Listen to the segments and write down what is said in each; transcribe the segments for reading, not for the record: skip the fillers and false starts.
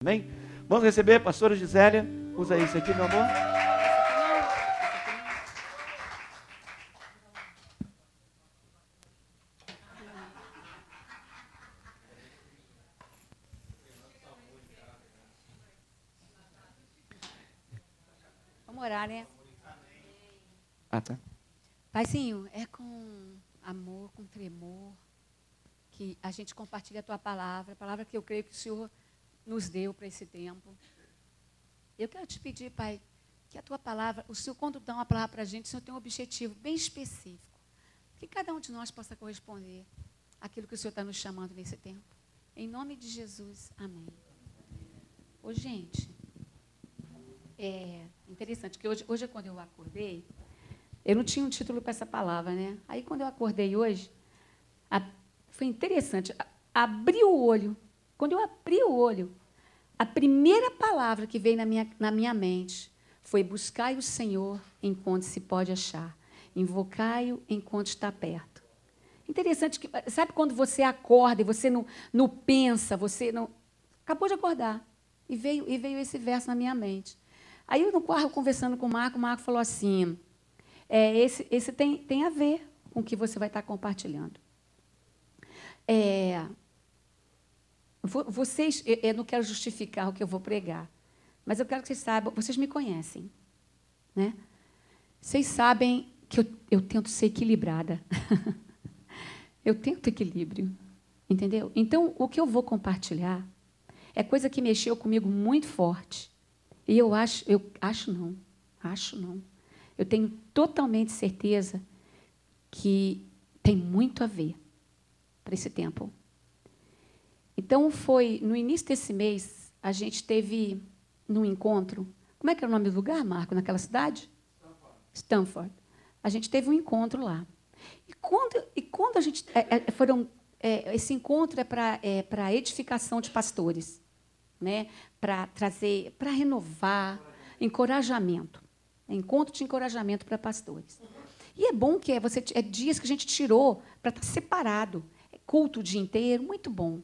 Amém? Vamos receber a pastora Gisélia. Usa isso aqui, meu amor. Vamos orar, né? Tá. Paizinho, é com amor, com tremor, que a gente compartilha a tua palavra, a palavra que eu creio que o Senhor nos deu para esse tempo. Eu quero te pedir, Pai, que a tua palavra, o Senhor, quando dá uma palavra para a gente, o Senhor tem um objetivo bem específico. Que cada um de nós possa corresponder àquilo que o Senhor está nos chamando nesse tempo. Em nome de Jesus, amém. Ô, gente, é interessante que hoje quando eu acordei, eu não tinha um título para essa palavra, né? Aí, quando eu acordei hoje, foi interessante. Abri o olho. Quando eu abri o olho, a primeira palavra que veio na minha mente foi: buscai o Senhor enquanto se pode achar. Invocai-o enquanto está perto. Interessante que, sabe quando você acorda e você não pensa, você não... Acabou de acordar. E veio esse verso na minha mente. Aí, eu no carro, conversando com o Marco falou assim... esse tem a ver com o que você vai estar compartilhando. Vocês, eu não quero justificar o que eu vou pregar, mas eu quero que vocês saibam, vocês me conhecem, né? Vocês sabem que eu tento ser equilibrada. Eu tento equilíbrio, entendeu? Então, o que eu vou compartilhar é coisa que mexeu comigo muito forte. E eu acho não. Eu tenho totalmente certeza que tem muito a ver para esse tempo. Então, foi no início desse mês, a gente teve num encontro. Como é que era o nome do lugar, Marco, naquela cidade? Stanford. A gente teve um encontro lá. E quando a gente... esse encontro é para edificação de pastores, né? Para trazer, para renovar, encorajamento. Encontro de encorajamento para pastores. E é bom que é dias que a gente tirou para estar separado. É culto o dia inteiro, muito bom.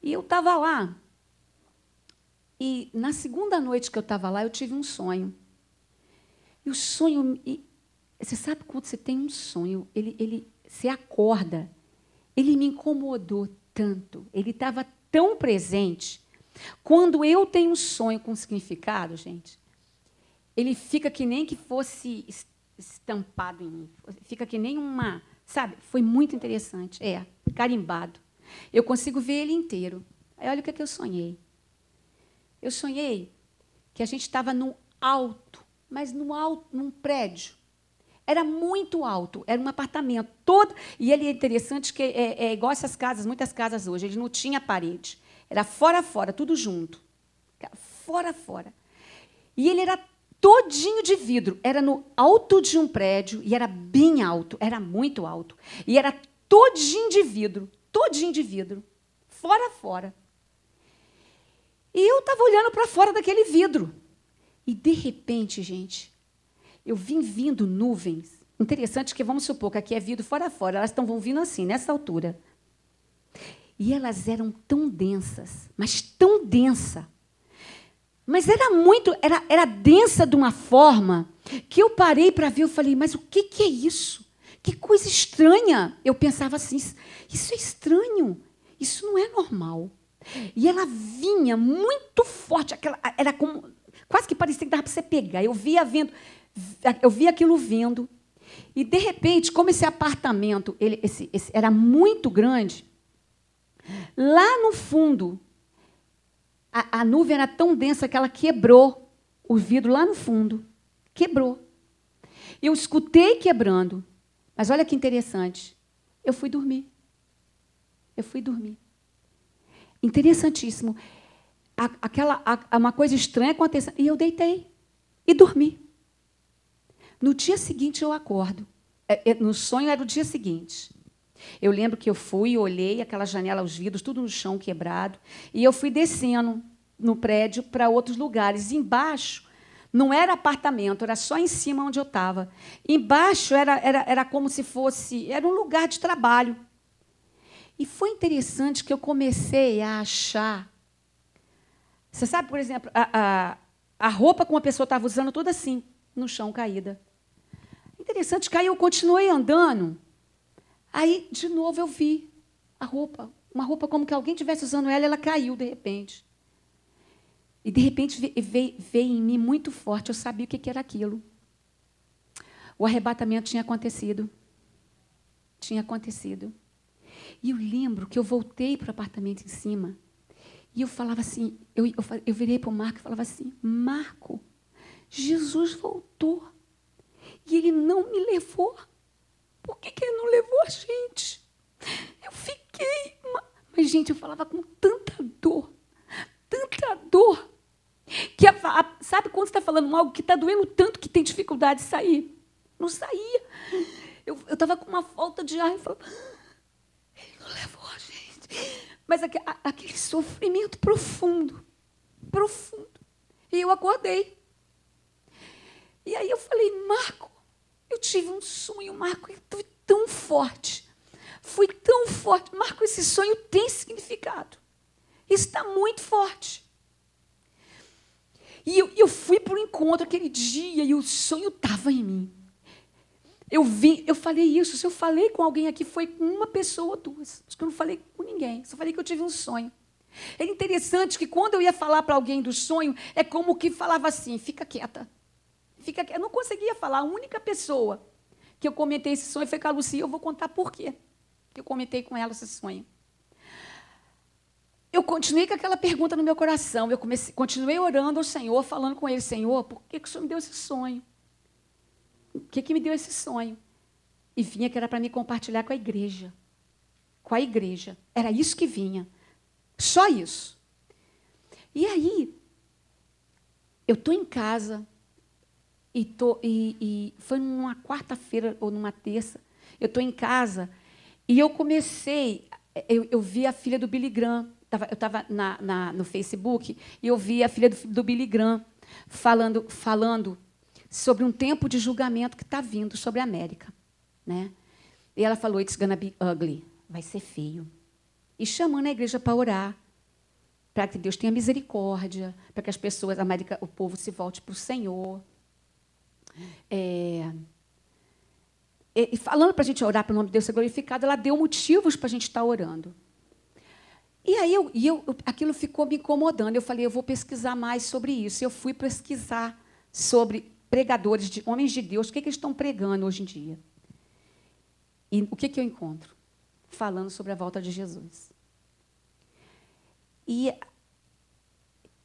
E eu estava lá. E na segunda noite que eu estava lá, eu tive um sonho. E o sonho... você sabe quando você tem um sonho, você acorda. Ele me incomodou tanto. Ele estava tão presente. Quando eu tenho um sonho com significado, gente... ele fica que nem que fosse estampado em mim. Fica que nem uma... Sabe? Foi muito interessante. Carimbado. Eu consigo ver ele inteiro. Aí, olha o que eu sonhei. Eu sonhei que a gente estava no alto, mas no alto, num prédio. Era muito alto, era um apartamento todo. E ele é interessante que é igual essas casas, muitas casas hoje. Ele não tinha parede. Era fora a fora, tudo junto. Fora a fora. E ele era todinho de vidro. Era no alto de um prédio, e era bem alto, era muito alto. E era todinho de vidro, fora a fora. E eu estava olhando para fora daquele vidro. E, de repente, gente, eu vim vindo nuvens. Interessante que, vamos supor que aqui é vidro fora a fora, elas vão vindo assim, nessa altura. E elas eram tão densas, mas tão densa. Mas era densa de uma forma que eu parei para ver, eu falei, mas o que é isso? Que coisa estranha. Eu pensava assim, isso é estranho, isso não é normal. E ela vinha muito forte, era como, quase que parecia que dava para você pegar. Eu via aquilo vindo, e, de repente, como esse apartamento esse era muito grande, lá no fundo, a nuvem era tão densa que ela quebrou o vidro lá no fundo. Quebrou. Eu escutei quebrando. Mas olha que interessante. Eu fui dormir. Interessantíssimo. Uma coisa estranha aconteceu. E eu deitei. E dormi. No dia seguinte, eu acordo. No sonho era o dia seguinte. Eu lembro que eu fui, olhei aquela janela, os vidros, tudo no chão quebrado, e eu fui descendo no prédio para outros lugares. Embaixo não era apartamento, era só em cima onde eu estava. Embaixo era como se fosse... Era um lugar de trabalho. E foi interessante que eu comecei a achar Você sabe, por exemplo, a roupa que uma pessoa estava usando toda assim, no chão, caída. Interessante que aí eu continuei andando. Aí, de novo, eu vi a roupa. Uma roupa como que alguém estivesse usando ela, ela caiu, de repente. E, de repente, veio em mim muito forte. Eu sabia o que era aquilo. O arrebatamento tinha acontecido. Tinha acontecido. E eu lembro que eu voltei para o apartamento em cima. E eu falava assim, eu virei para o Marco e falava assim, Marco, Jesus voltou. E ele não me levou. Por que ele não levou a gente? Eu fiquei... Mas, gente, eu falava com tanta dor, que sabe quando você está falando algo que está doendo tanto que tem dificuldade de sair? Não saía. Eu estava com uma falta de ar e falava, ele não levou a gente. Mas aquele sofrimento profundo. E eu acordei. E aí eu falei, Marco, eu tive um sonho, Marco, e foi tão forte. Foi tão forte. Marco, esse sonho tem significado. Está muito forte. E eu fui para o encontro aquele dia e o sonho estava em mim. Eu falei isso. Se eu falei com alguém aqui, foi com uma pessoa ou duas. Acho que eu não falei com ninguém. Só falei que eu tive um sonho. É interessante que quando eu ia falar para alguém do sonho, é como que falava assim, fica quieta. Eu não conseguia falar. A única pessoa que eu comentei esse sonho foi com a Lucia. Eu vou contar por quê que eu comentei com ela esse sonho. Eu continuei com aquela pergunta no meu coração. Continuei orando ao Senhor, falando com Ele, Senhor, por que o Senhor me deu esse sonho? O que me deu esse sonho? E vinha que era para me compartilhar com a igreja. Com a igreja. Era isso que vinha. Só isso. E aí, eu estou em casa, e foi numa quarta-feira ou numa terça, eu estou em casa, e eu comecei, eu vi a filha do Billy Graham, eu estava no Facebook, e eu vi a filha do Billy Graham falando sobre um tempo de julgamento que está vindo sobre a América. Né? E ela falou, it's gonna be ugly, vai ser feio. E chamando a igreja para orar, para que Deus tenha misericórdia, para que as pessoas, o povo se volte para o Senhor. E falando para a gente orar para o nome de Deus ser glorificado, ela deu motivos para a gente estar orando. E aí aquilo ficou me incomodando. Eu falei, eu vou pesquisar mais sobre isso. Eu fui pesquisar sobre pregadores, homens de Deus, o que eles estão pregando hoje em dia. E o que eu encontro? Falando sobre a volta de Jesus. E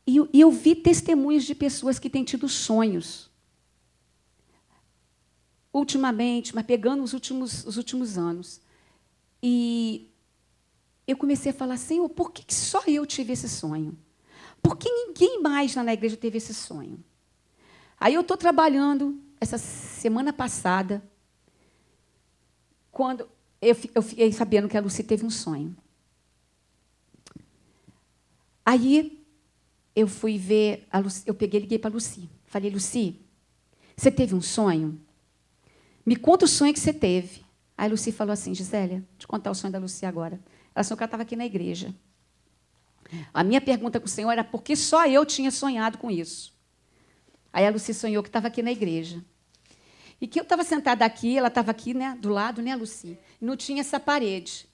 eu vi testemunhos de pessoas que têm tido sonhos. Ultimamente, mas pegando os últimos anos. E eu comecei a falar, Senhor, por que só eu tive esse sonho? Por que ninguém mais lá na igreja teve esse sonho? Aí eu estou trabalhando, essa semana passada, quando eu fiquei sabendo que a Lucy teve um sonho. Aí eu fui ver, eu liguei para a Lucy. Falei, Lucy, você teve um sonho? Me conta o sonho que você teve. Aí a Lucy falou assim, Gisélia, deixa eu contar o sonho da Lucy agora. Ela sonhou que ela estava aqui na igreja. A minha pergunta com o Senhor era por que só eu tinha sonhado com isso. Aí a Lucy sonhou que estava aqui na igreja. E que eu estava sentada aqui, ela estava aqui, né, do lado, né, Lucy? E não tinha essa parede.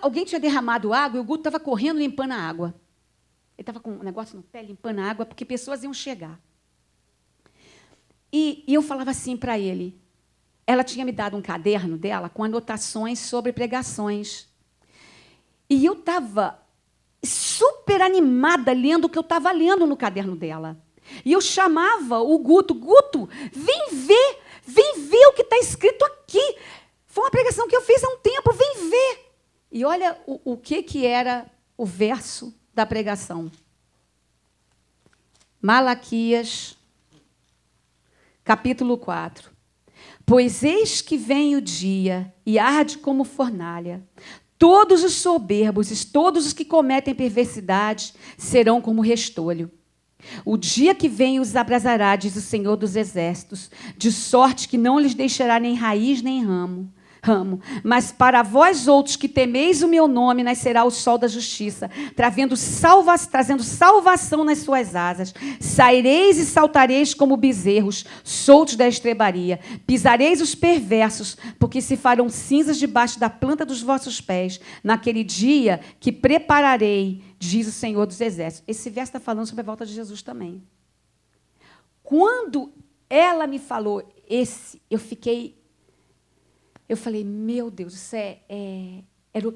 Alguém tinha derramado água e o Guto estava correndo limpando a água. Ele estava com um negócio no pé limpando a água, porque pessoas iam chegar. E eu falava assim para ele. Ela tinha me dado um caderno dela com anotações sobre pregações. E eu estava super animada lendo o que eu estava lendo no caderno dela. E eu chamava o Guto, Guto, vem ver o que está escrito aqui. Foi uma pregação que eu fiz há um tempo, vem ver. E olha o que era o verso da pregação. Malaquias, capítulo 4. Pois eis que vem o dia, e arde como fornalha. Todos os soberbos e todos os que cometem perversidade serão como restolho. O dia que vem os abrasará, diz o Senhor dos Exércitos, de sorte que não lhes deixará nem raiz nem ramo. ramo. Mas para vós outros que temeis o meu nome, nascerá o sol da justiça, trazendo salvação nas suas asas. Saireis e saltareis como bezerros, soltos da estrebaria. Pisareis os perversos, porque se farão cinzas debaixo da planta dos vossos pés, naquele dia que prepararei, diz o Senhor dos Exércitos. Esse verso está falando sobre a volta de Jesus também. Quando ela me falou eu falei, meu Deus, isso era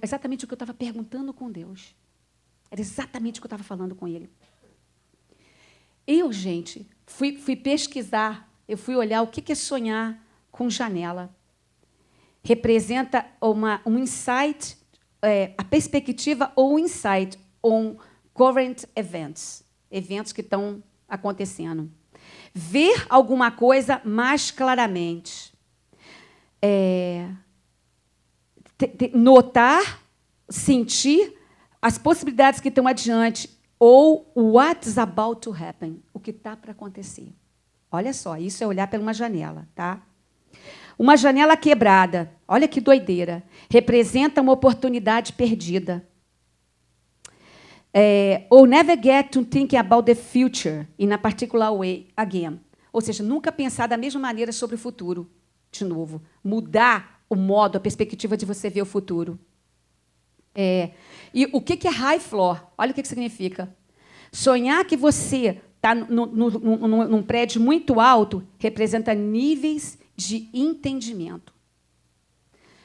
exatamente o que eu estava perguntando com Deus. Era exatamente o que eu estava falando com Ele. Eu, gente, fui pesquisar, eu fui olhar o que é sonhar com janela. Representa um insight, a perspectiva ou um insight on current events, eventos que estão acontecendo. Ver alguma coisa mais claramente. Notar, sentir as possibilidades que estão adiante ou what's about to happen, o que está para acontecer. Olha só, isso é olhar por uma janela, tá? Uma janela quebrada, olha que doideira, representa uma oportunidade perdida. Or never get to thinking about the future in a particular way again. Ou seja, nunca pensar da mesma maneira sobre o futuro, de novo. Mudar o modo, a perspectiva de você ver o futuro. E o que é high floor? Olha o que significa. Sonhar que você está num prédio muito alto representa níveis de entendimento.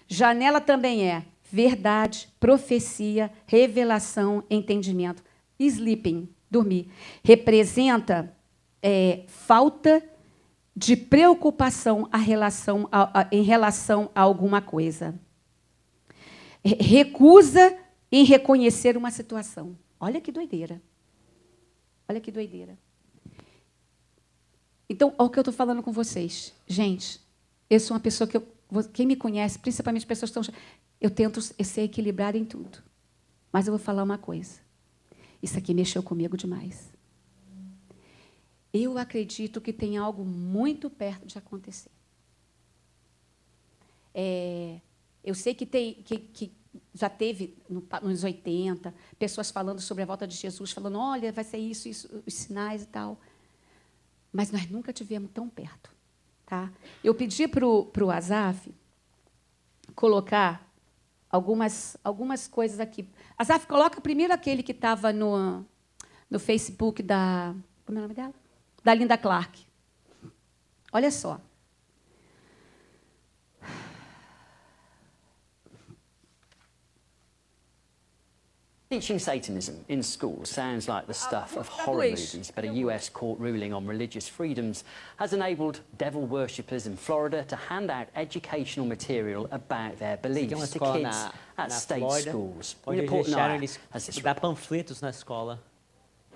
Janela também é verdade, profecia, revelação, entendimento. Sleeping, dormir. Representa falta de preocupação em relação a alguma coisa. Recusa em reconhecer uma situação. Olha que doideira. Olha que doideira. Então, olha o que eu estou falando com vocês. Gente, eu sou uma pessoa que... quem me conhece, principalmente pessoas que estão... Eu tento ser equilibrada em tudo. Mas eu vou falar uma coisa. Isso aqui mexeu comigo demais. Eu acredito que tem algo muito perto de acontecer. Eu sei que já teve, nos 80, pessoas falando sobre a volta de Jesus, falando, olha, vai ser isso, os sinais e tal. Mas nós nunca tivemos tão perto. Tá? Eu pedi para o Asaf colocar algumas coisas aqui. Asaf, coloca primeiro aquele que estava no Facebook da... Como é o nome dela? Da Linda Clark. Olha só. Teaching Satanism in schools sounds like the stuff of horror movies, but a US court ruling on religious freedoms has enabled devil worshippers in Florida to hand out educational material about their beliefs to kids at state schools. Onde eles deixaram eles dar panfletos na escola.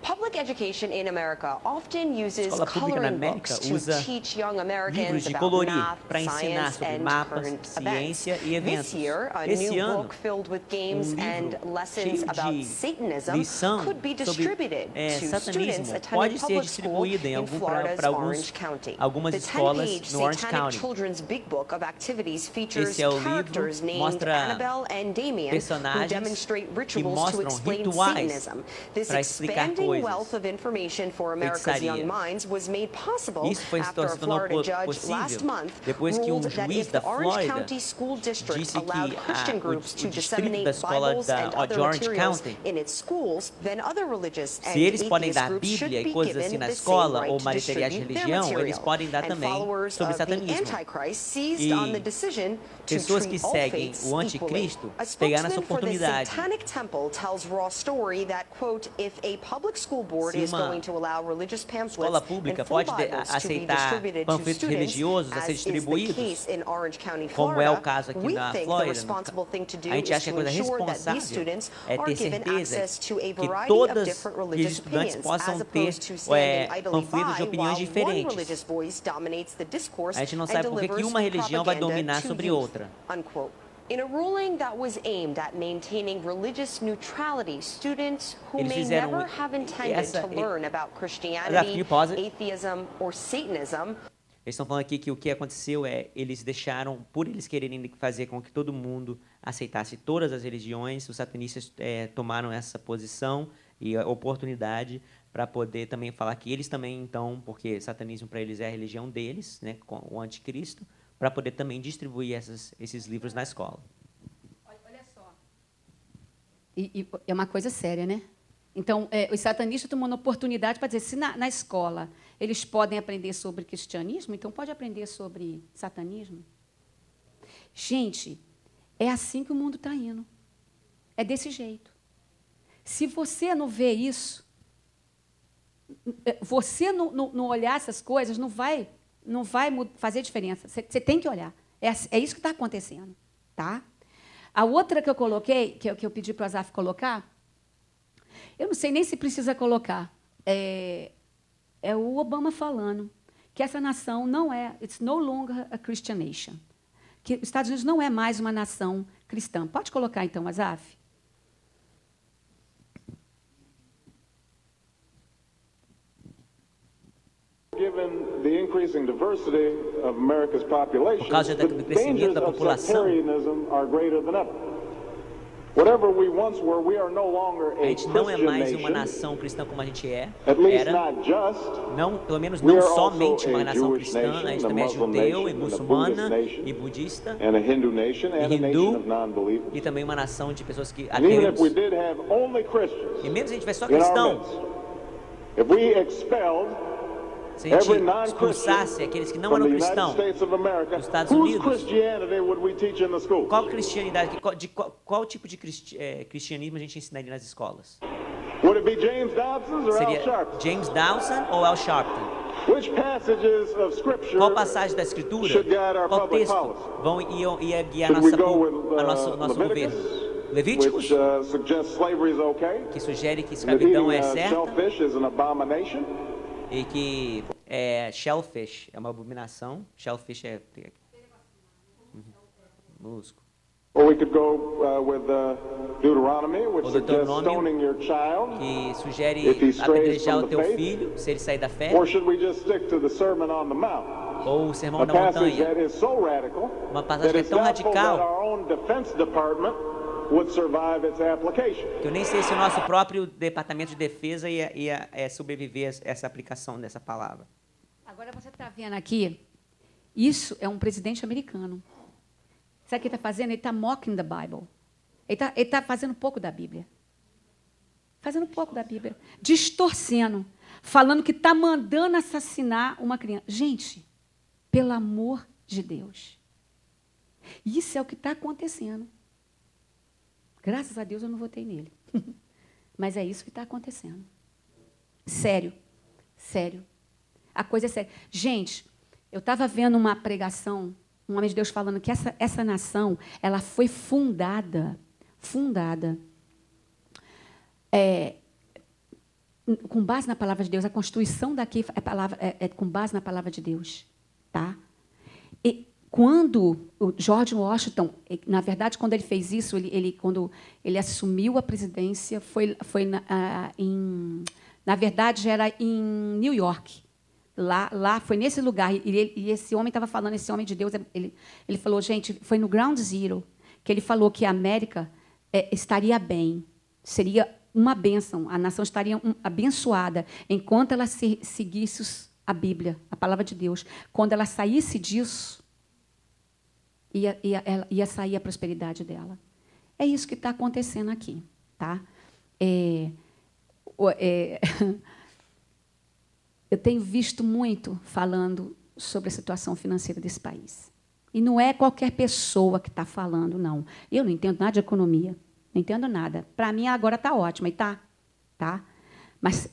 Public education in America often uses coloring books to teach young Americans about math, science, and current events. This year, a new book filled with games and lessons about Satanism could be distributed to students attending public school in Florida's Orange County. The 10-page Satanic Children's Big Book of Activities features characters named Annabelle and Damien who demonstrate rituals to explain Satanism. This expanding wealth of information for America's young minds was made possible after a Florida judge last month ruled that if the Orange County School District allowed Christian groups to disseminate Bibles and other materials in its schools, then other religious and atheist groups should be given the same right to distribute their material. And followers of the Antichrist seized on the decision to treat all faiths equally. A spokesman for the Satanic Temple tells Raw Story that, quote, if a public school board is going to allow religious pamphlets and full Bibles to be distributed to students, as is the case in Orange County, Florida, we think the responsible thing to do is to ensure that these students are given access to a variety of different religious opinions, as opposed to standing idly by while one religious voice dominates the discourse and delivers propaganda to youth, unquote. In a ruling that was aimed at maintaining religious neutrality, students who may never have intended to learn about Christianity, atheism, or Satanism. Eles estão falando aqui que o que aconteceu é, eles deixaram, por eles quererem fazer com que todo mundo aceitasse todas as religiões, os satanistas tomaram essa posição e a oportunidade para poder também falar que eles também, então, porque satanismo para eles é a religião deles, né, com o anticristo, para poder também distribuir esses livros na escola. Olha só. E é uma coisa séria, né? Então, os satanistas tomando oportunidade para dizer, se na escola eles podem aprender sobre cristianismo, então pode aprender sobre satanismo. Gente, é assim que o mundo está indo. É desse jeito. Se você não vê isso, você não olhar essas coisas, não vai fazer diferença. Você tem que olhar. É isso que está acontecendo. Tá? A outra que eu coloquei, que eu pedi para o Azaf colocar, eu não sei nem se precisa colocar. É o Obama falando que essa nação não é, it's no longer a Christian nation. Que os Estados Unidos não é mais uma nação cristã. Pode colocar, então, Azaf? Given the increasing diversity of America's population, por causa do crescimento da população, are greater than ever. Whatever we once were, we are no longer a gente não é mais uma nation, nação cristã como a gente era, não, pelo menos não somente uma nação cristã, a gente também é judeu e muçulmana e budista e hindu e também uma nação de pessoas que ateus. E mesmo se a gente tivesse só cristãos, se a gente expulsasse aqueles que não eram cristãos dos Estados Unidos, qual cristianidade, qual tipo de cristianismo a gente ensinaria nas escolas? Seria James Dawson ou Al Sharpton? Qual passagem da Escritura, qual texto ia guiar nosso governo? Levíticos, que sugere que escravidão é certa e que shellfish é uma abominação. Shellfish é molusco. Or we could go with Deuteronomy, which suggests stoning your child que sugere if he strays apedrejar from o the teu faith. filho se ele sair da fé. Or should we just stick to the Sermon on the Mount? Ou o sermão A da passage that montanha. is so radical Uma that passagem que é it's tão doubtful that radical our own Defense Department would survive its application. que eu nem sei se o nosso próprio Departamento de Defesa ia sobreviver a essa aplicação dessa palavra. Agora você está vendo aqui, isso é um presidente americano. Sabe o que ele está fazendo? Ele está mocking the Bible. Ele está fazendo pouco da Bíblia. Fazendo pouco da Bíblia. Distorcendo. Falando que está mandando assassinar uma criança. Gente, pelo amor de Deus. Isso é o que está acontecendo. Graças a Deus eu não votei nele. Mas é isso que está acontecendo. Sério. Sério. A coisa é séria. Gente, eu estava vendo uma pregação, um homem de Deus falando que essa nação, ela foi fundada com base na palavra de Deus. A constituição daqui é com base na palavra de Deus. Tá? E quando o George Washington, na verdade, quando ele fez isso, quando ele assumiu a presidência, na verdade, era em New York. Lá foi nesse lugar, e esse homem estava falando, esse homem de Deus, ele falou, gente, foi no Ground Zero que ele falou que a América estaria bem, seria uma bênção, a nação estaria abençoada enquanto ela seguisse a Bíblia, a palavra de Deus. Quando ela saísse disso, ia sair a prosperidade dela. É isso que está acontecendo aqui. Tá? Eu tenho visto muito falando sobre a situação financeira desse país. E não é qualquer pessoa que está falando, não. Eu não entendo nada de economia. Não entendo nada. Para mim, agora está ótima. E está. Tá? Mas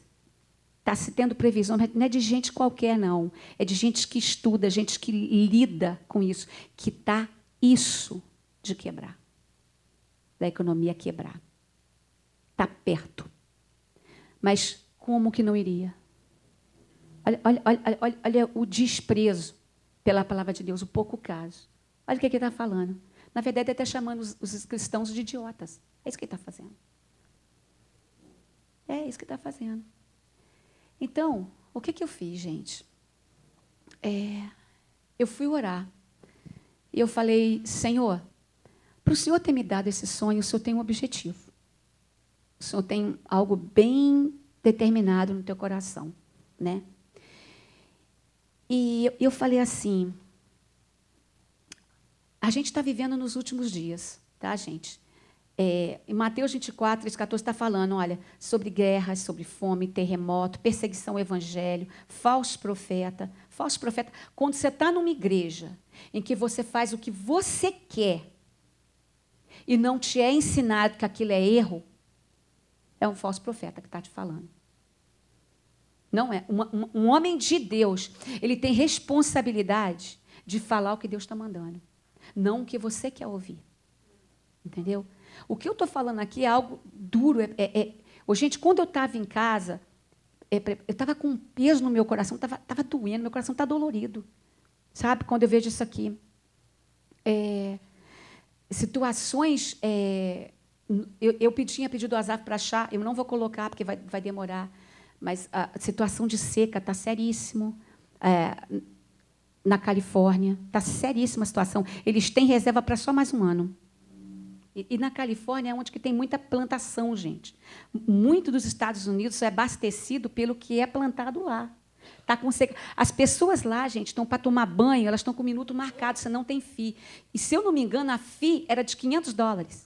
está se tendo previsão. Não é de gente qualquer, não. É de gente que estuda, gente que lida com isso. Que está isso de quebrar. Da economia quebrar. Está perto. Mas como que não iria? Olha o desprezo pela palavra de Deus, o pouco caso. Olha o que ele está falando. Na verdade, ele está chamando os cristãos de idiotas. É isso que ele está fazendo. É isso que ele está fazendo. Então, o que eu fiz, gente? eu fui orar. E eu falei, Senhor, para o Senhor ter me dado esse sonho, o Senhor tem um objetivo. O Senhor tem algo bem determinado no teu coração, né? E eu falei assim, a gente está vivendo nos últimos dias, tá, gente? Em Mateus 24, 14, está falando, olha, sobre guerras, sobre fome, terremoto, perseguição ao evangelho, falso profeta. Falso profeta, quando você está numa igreja em que você faz o que você quer e não te é ensinado que aquilo é erro, é um falso profeta que está te falando. Não é. Um homem de Deus, ele tem responsabilidade de falar o que Deus está mandando, não o que você quer ouvir. Entendeu? O que eu estou falando aqui é algo duro. Gente, quando eu estava em casa, eu estava com um peso no meu coração, estava doendo, meu coração está dolorido. Sabe? Quando eu vejo isso aqui. Situações... eu tinha pedido ao Azaf para achar, eu não vou colocar, porque vai demorar, mas a situação de seca está seríssimo. Na Califórnia, está seríssima a situação. Eles têm reserva para só mais um ano. E na Califórnia é onde que tem muita plantação, gente. Muito dos Estados Unidos é abastecido pelo que é plantado lá. Tá com seca. As pessoas lá, gente, estão para tomar banho, elas estão com o minuto marcado, você não tem FII. E, se eu não me engano, a FII era de $500.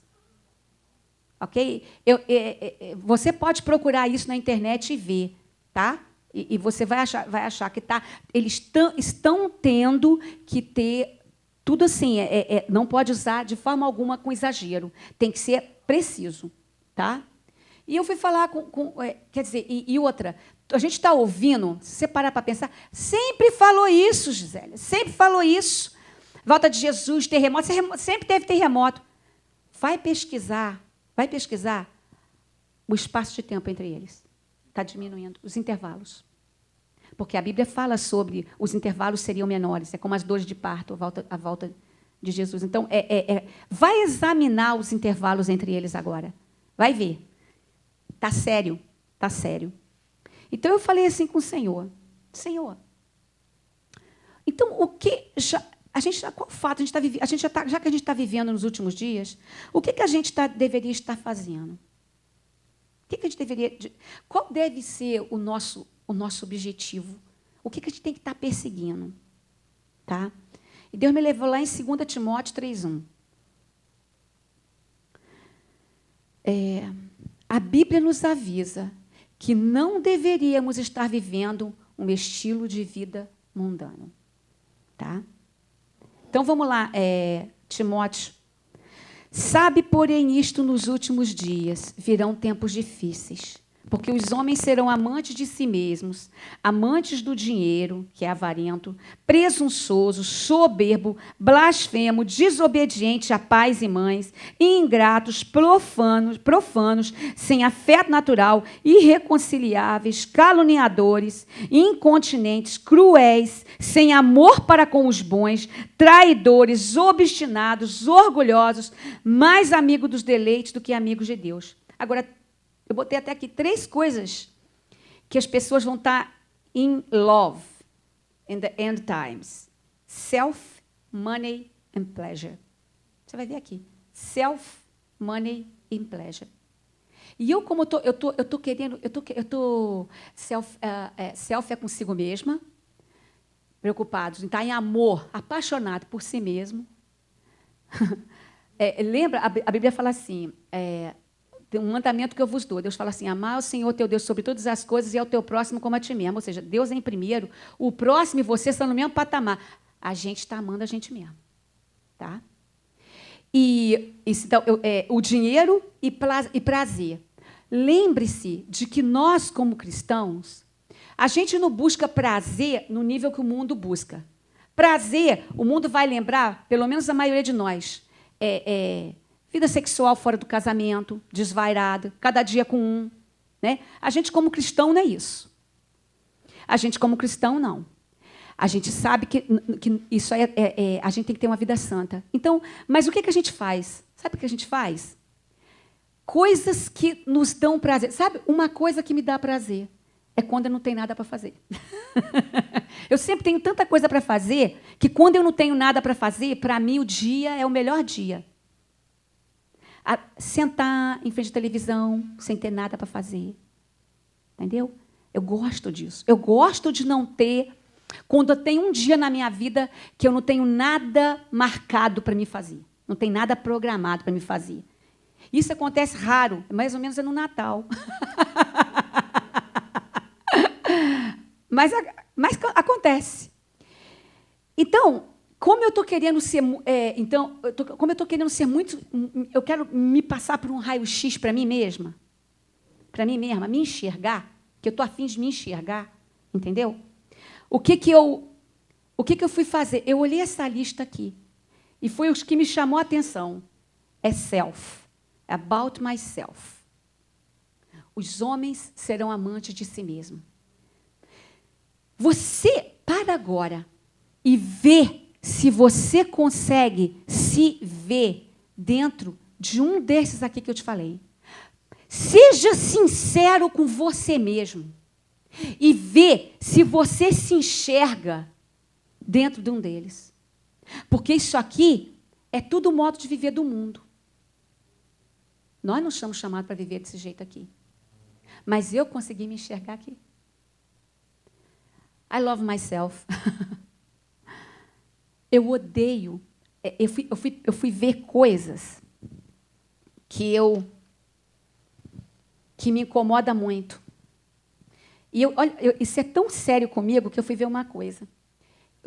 Ok? Você pode procurar isso na internet e ver, tá? E você vai achar que eles estão tendo que ter tudo assim, não pode usar de forma alguma com exagero, tem que ser preciso, tá? E eu fui falar quer dizer, e outra, a gente está ouvindo, se você parar para pensar, sempre falou isso, Gisele, sempre falou isso. Volta de Jesus, terremoto, sempre teve terremoto. Vai pesquisar o espaço de tempo entre eles. Está diminuindo, os intervalos. Porque a Bíblia fala sobre os intervalos seriam menores, é como as dores de parto, a volta de Jesus. Então, vai examinar os intervalos entre eles agora. Vai ver. Está sério, está sério. Então, eu falei assim com o Senhor. Senhor, então, qual o fato? Já que a gente está vivendo nos últimos dias, o que a gente deveria estar fazendo? O que a gente deveria... Qual deve ser o nosso objetivo? O que a gente tem que estar perseguindo? Tá? E Deus me levou lá em 2 Timóteo 3:1. A Bíblia nos avisa que não deveríamos estar vivendo um estilo de vida mundano. Tá? Então, vamos lá, Timóteo. Sabe, porém, isto nos últimos dias virão tempos difíceis, porque os homens serão amantes de si mesmos, amantes do dinheiro, que é avarento, presunçoso, soberbo, blasfemo, desobediente a pais e mães, ingratos, profanos, sem afeto natural, irreconciliáveis, caluniadores, incontinentes, cruéis, sem amor para com os bons, traidores, obstinados, orgulhosos, mais amigos dos deleites do que amigos de Deus. Agora, eu botei até aqui 3 coisas que as pessoas vão estar in love in the end times. Self, money and pleasure. Você vai ver aqui. Self, money and pleasure. E eu, como eu tô querendo, self é consigo mesma, preocupados em estar em amor, apaixonado por si mesmo. Lembra, a Bíblia fala assim, tem um mandamento que eu vos dou. Deus fala assim, amar o Senhor teu Deus sobre todas as coisas e ao teu próximo como a ti mesmo. Ou seja, Deus é em primeiro, o próximo e você estão no mesmo patamar. A gente está amando a gente mesmo. Tá? Então, o dinheiro e prazer. Lembre-se de que nós, como cristãos, a gente não busca prazer no nível que o mundo busca. Prazer, o mundo vai lembrar, pelo menos a maioria de nós, vida sexual fora do casamento, desvairada, cada dia com um. Né? A gente, como cristão, não é isso. A gente, como cristão, não. A gente sabe que isso a gente tem que ter uma vida santa. Então, mas o que a gente faz? Sabe o que a gente faz? Coisas que nos dão prazer. Sabe, uma coisa que me dá prazer é quando eu não tenho nada para fazer. Eu sempre tenho tanta coisa para fazer que quando eu não tenho nada para fazer, para mim o dia é o melhor dia. Sentar em frente à televisão sem ter nada para fazer. Entendeu? Eu gosto disso. Eu gosto de não ter, quando eu tenho um dia na minha vida que eu não tenho nada marcado para me fazer. Não tem nada programado para me fazer. Isso acontece raro, mais ou menos é no Natal. Mas acontece. Então, como eu estou querendo ser, como eu estou querendo ser muito, eu quero me passar por um raio-x para mim mesma, me enxergar, que eu estou a fim de me enxergar, entendeu? O que eu fui fazer? Eu olhei essa lista aqui e foi o que me chamou a atenção. É self, about myself. Os homens serão amantes de si mesmos. Você para agora e vê se você consegue se ver dentro de um desses aqui que eu te falei. Seja sincero com você mesmo e vê se você se enxerga dentro de um deles. Porque isso aqui é tudo o modo de viver do mundo. Nós não somos chamados para viver desse jeito aqui. Mas eu consegui me enxergar aqui. I love myself. Eu odeio. Eu fui ver coisas que me incomoda muito. E isso é tão sério comigo que eu fui ver uma coisa.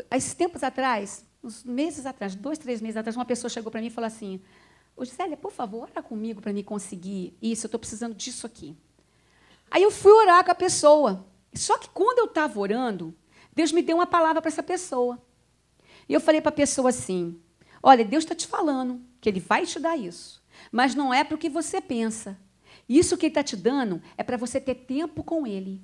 Esses tempos atrás, uns meses atrás, 2, 3 meses atrás, uma pessoa chegou para mim e falou assim: ô, Gisélia, por favor, ora comigo para me conseguir isso, eu estou precisando disso aqui. Aí eu fui orar com a pessoa. Só que quando eu estava orando, Deus me deu uma palavra para essa pessoa. E eu falei para a pessoa assim: olha, Deus está te falando que Ele vai te dar isso, mas não é para o que você pensa. Isso que Ele está te dando é para você ter tempo com Ele.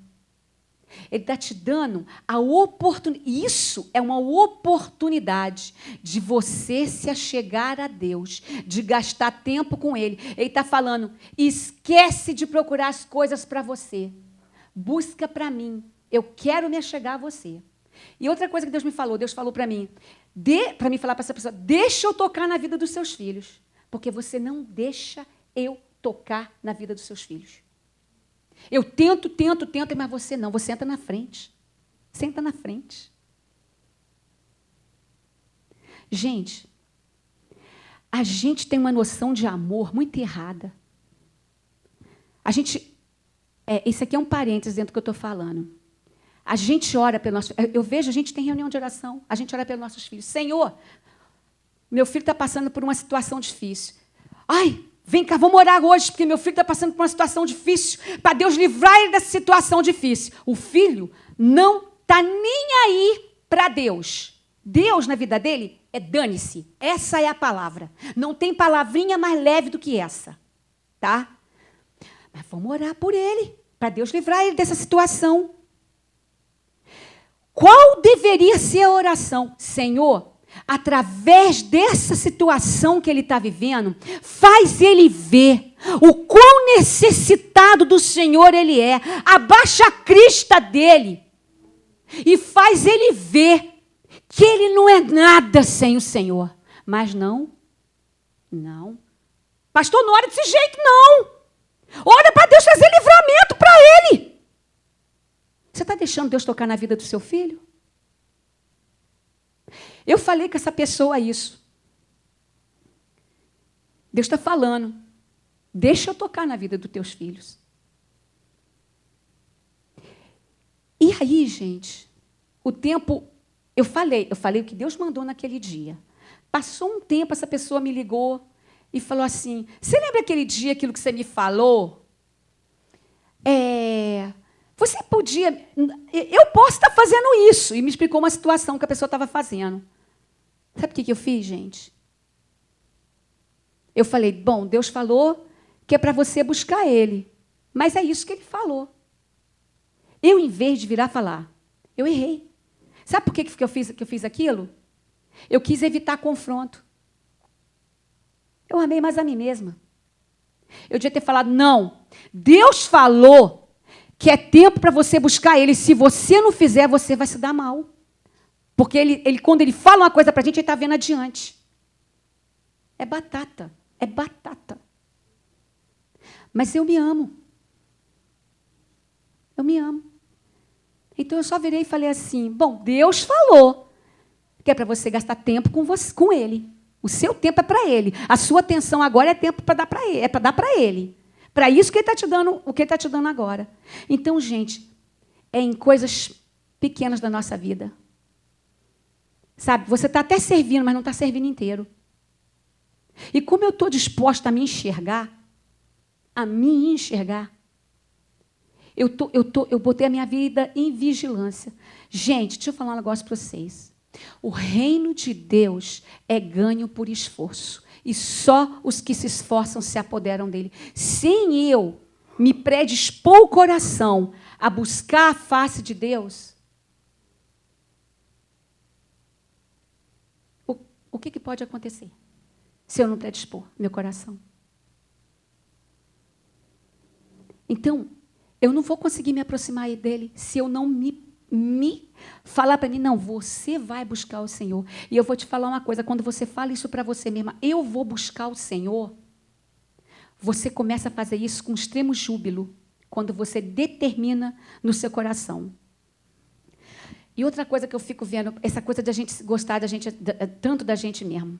Ele está te dando a oportunidade. Isso é uma oportunidade de você se achegar a Deus, de gastar tempo com Ele. Ele está falando: esquece de procurar as coisas para você. Busca para mim. Eu quero me achegar a você. E outra coisa que Deus falou para mim, para mim falar para essa pessoa: deixa eu tocar na vida dos seus filhos, porque você não deixa eu tocar na vida dos seus filhos. Eu tento, mas você não. Você entra na frente. Senta na frente. Gente, a gente tem uma noção de amor muito errada. Isso aqui é um parênteses dentro do que eu estou falando. A gente ora pelo nosso... Eu vejo, a gente tem reunião de oração, a gente ora pelos nossos filhos. Senhor, meu filho está passando por uma situação difícil. Ai, vem cá, vamos orar hoje, porque meu filho está passando por uma situação difícil, para Deus livrar ele dessa situação difícil. O filho não está nem aí para Deus. Deus, na vida dele, é dane-se. Essa é a palavra. Não tem palavrinha mais leve do que essa. Tá? Mas vamos orar por ele, para Deus livrar ele dessa situação. Qual deveria ser a oração? Senhor, através dessa situação que ele está vivendo, faz ele ver o quão necessitado do Senhor ele é. Abaixa a crista dele e faz ele ver que ele não é nada sem o Senhor. Mas não. Pastor, não ora desse jeito, não. Ora para Deus fazer livramento para ele. Você está deixando Deus tocar na vida do seu filho? Eu falei com essa pessoa isso. Deus está falando. Deixa eu tocar na vida dos teus filhos. E aí, gente, o tempo... Eu falei o que Deus mandou naquele dia. Passou um tempo, essa pessoa me ligou e falou assim: você lembra aquele dia, aquilo que você me falou? Você podia... Eu posso estar fazendo isso. E me explicou uma situação que a pessoa estava fazendo. Sabe o que eu fiz, gente? Eu falei: bom, Deus falou que é para você buscar Ele. Mas é isso que Ele falou. Eu, em vez de virar e falar, eu errei. Sabe por que eu fiz aquilo? Eu quis evitar confronto. Eu amei mais a mim mesma. Eu devia ter falado: não, Deus falou que é tempo para você buscar Ele. Se você não fizer, você vai se dar mal. Porque ele quando Ele fala uma coisa para a gente, Ele está vendo adiante. É batata. É batata. Mas eu me amo. Eu me amo. Então eu só virei e falei assim, bom, Deus falou que é para você gastar tempo com Ele. O seu tempo é para Ele. A sua atenção agora é tempo para dar para Ele. É para dar para Ele. Para isso que Ele está te dando, o que Ele está te dando agora. Então, gente, é em coisas pequenas da nossa vida. Sabe, você está até servindo, mas não está servindo inteiro. E como eu estou disposta a me enxergar, eu botei a minha vida em vigilância. Gente, deixa eu falar um negócio para vocês. O reino de Deus é ganho por esforço. E só os que se esforçam se apoderam dele. Sem eu me predispor o coração a buscar a face de Deus, o que pode acontecer se eu não predispor meu coração? Então, eu não vou conseguir me aproximar dele se eu não me falar para mim, não, você vai buscar o Senhor. E eu vou te falar uma coisa, quando você fala isso para você mesma, eu vou buscar o Senhor, você começa a fazer isso com extremo júbilo, quando você determina no seu coração. E outra coisa que eu fico vendo, essa coisa de a gente gostar tanto da gente mesmo.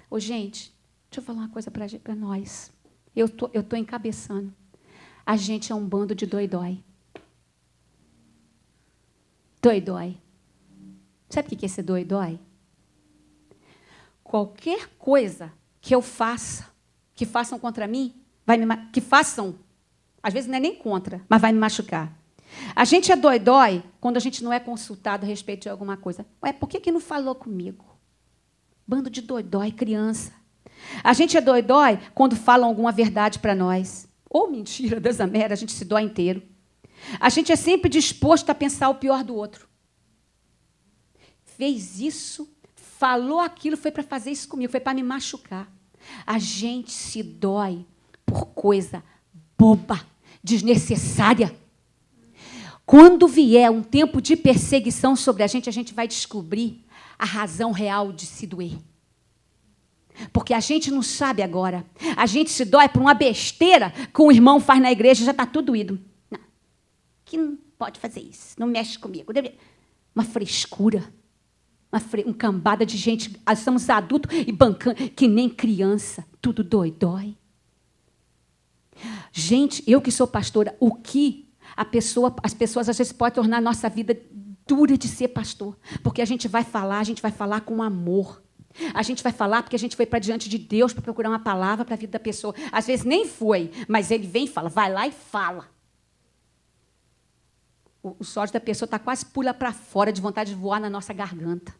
Ô, gente, deixa eu falar uma coisa para nós. Eu tô encabeçando. A gente é um bando de doidói. Doidói. Sabe o que é esse doidói? Qualquer coisa que eu faça, que façam contra mim, que façam, às vezes não é nem contra, mas vai me machucar. A gente é doidói quando a gente não é consultado a respeito de alguma coisa. Ué, por que não falou comigo? Bando de doidói, criança. A gente é doidói quando falam alguma verdade para nós. Ou mentira, Deus a mera, a gente se dói inteiro. A gente é sempre disposto a pensar o pior do outro. Fez isso, falou aquilo, foi para fazer isso comigo, foi para me machucar. A gente se dói por coisa boba, desnecessária. Quando vier um tempo de perseguição sobre a gente vai descobrir a razão real de se doer. Porque a gente não sabe agora. A gente se dói por uma besteira que um irmão faz na igreja, já está tudo doído. Não, que não pode fazer isso, não mexe comigo. Uma frescura, uma cambada de gente, somos adultos e bancando, que nem criança, tudo dói. Gente, eu que sou pastora, as pessoas às vezes podem tornar a nossa vida dura de ser pastor, porque a gente vai falar com amor. A gente vai falar porque a gente foi para diante de Deus para procurar uma palavra para a vida da pessoa. Às vezes nem foi, mas ele vem e fala, vai lá e fala. O sódio da pessoa está quase pula para fora de vontade de voar na nossa garganta.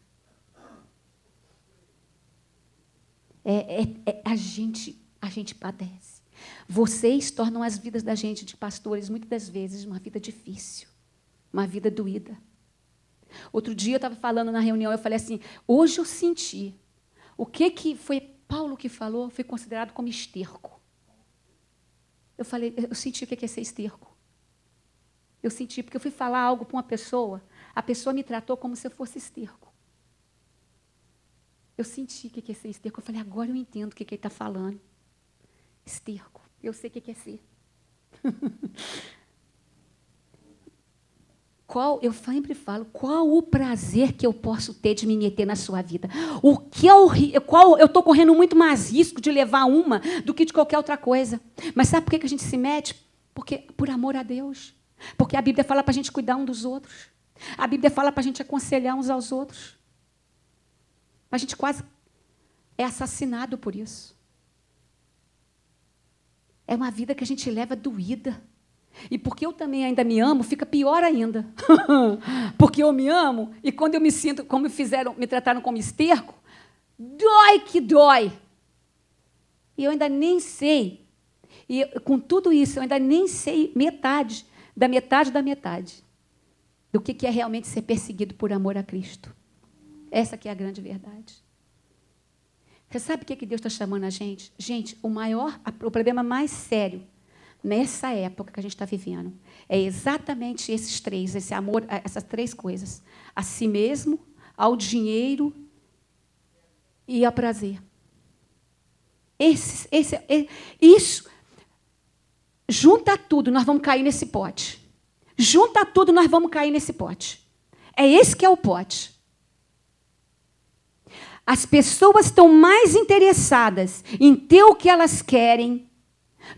A gente padece. Vocês tornam as vidas da gente, de pastores, muitas das vezes, uma vida difícil, uma vida doída. Outro dia eu estava falando na reunião, eu falei assim, hoje eu senti, o que foi Paulo que falou, foi considerado como esterco. Eu senti o que é ser esterco. Eu senti, porque eu fui falar algo para uma pessoa, a pessoa me tratou como se eu fosse esterco. Eu senti o que é ser esterco. Eu falei, agora eu entendo o que ele está falando. Esterco. Eu sei o que é ser. Eu sempre falo, qual o prazer que eu posso ter de me meter na sua vida? Eu estou correndo muito mais risco de levar uma do que de qualquer outra coisa. Mas sabe por que a gente se mete? Porque por amor a Deus. Porque a Bíblia fala para a gente cuidar um dos outros. A Bíblia fala para a gente aconselhar uns aos outros. A gente quase é assassinado por isso. É uma vida que a gente leva doída. E porque eu também ainda me amo, fica pior ainda. Porque eu me amo, e quando eu me sinto, como me trataram como esterco, dói que dói. E eu ainda nem sei. E com tudo isso, eu ainda nem sei metade da metade do que é realmente ser perseguido por amor a Cristo. Essa que é a grande verdade. Você sabe o que Deus está chamando a gente? Gente, o problema mais sério nessa época que a gente está vivendo. É exatamente esses três, esse amor, essas três coisas. A si mesmo, ao dinheiro e ao prazer. Isso, junta tudo, nós vamos cair nesse pote. Junta tudo, nós vamos cair nesse pote. É esse que é o pote. As pessoas estão mais interessadas em ter o que elas querem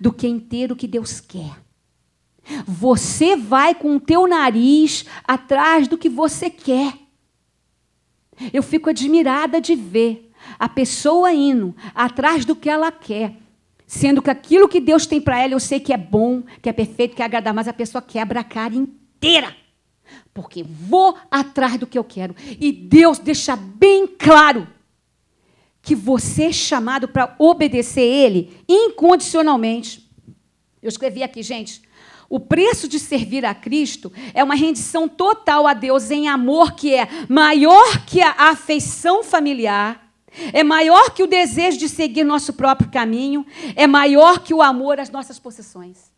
do que em ter o que Deus quer. Você vai com o teu nariz atrás do que você quer. Eu fico admirada de ver a pessoa indo atrás do que ela quer, sendo que aquilo que Deus tem para ela, eu sei que é bom, que é perfeito, que é agradável, mas a pessoa quebra a cara inteira. Porque vou atrás do que eu quero. E Deus deixa bem claro que você é chamado para obedecer Ele incondicionalmente. Eu escrevi aqui, gente, o preço de servir a Cristo é uma rendição total a Deus em amor que é maior que a afeição familiar, é maior que o desejo de seguir nosso próprio caminho, é maior que o amor às nossas possessões.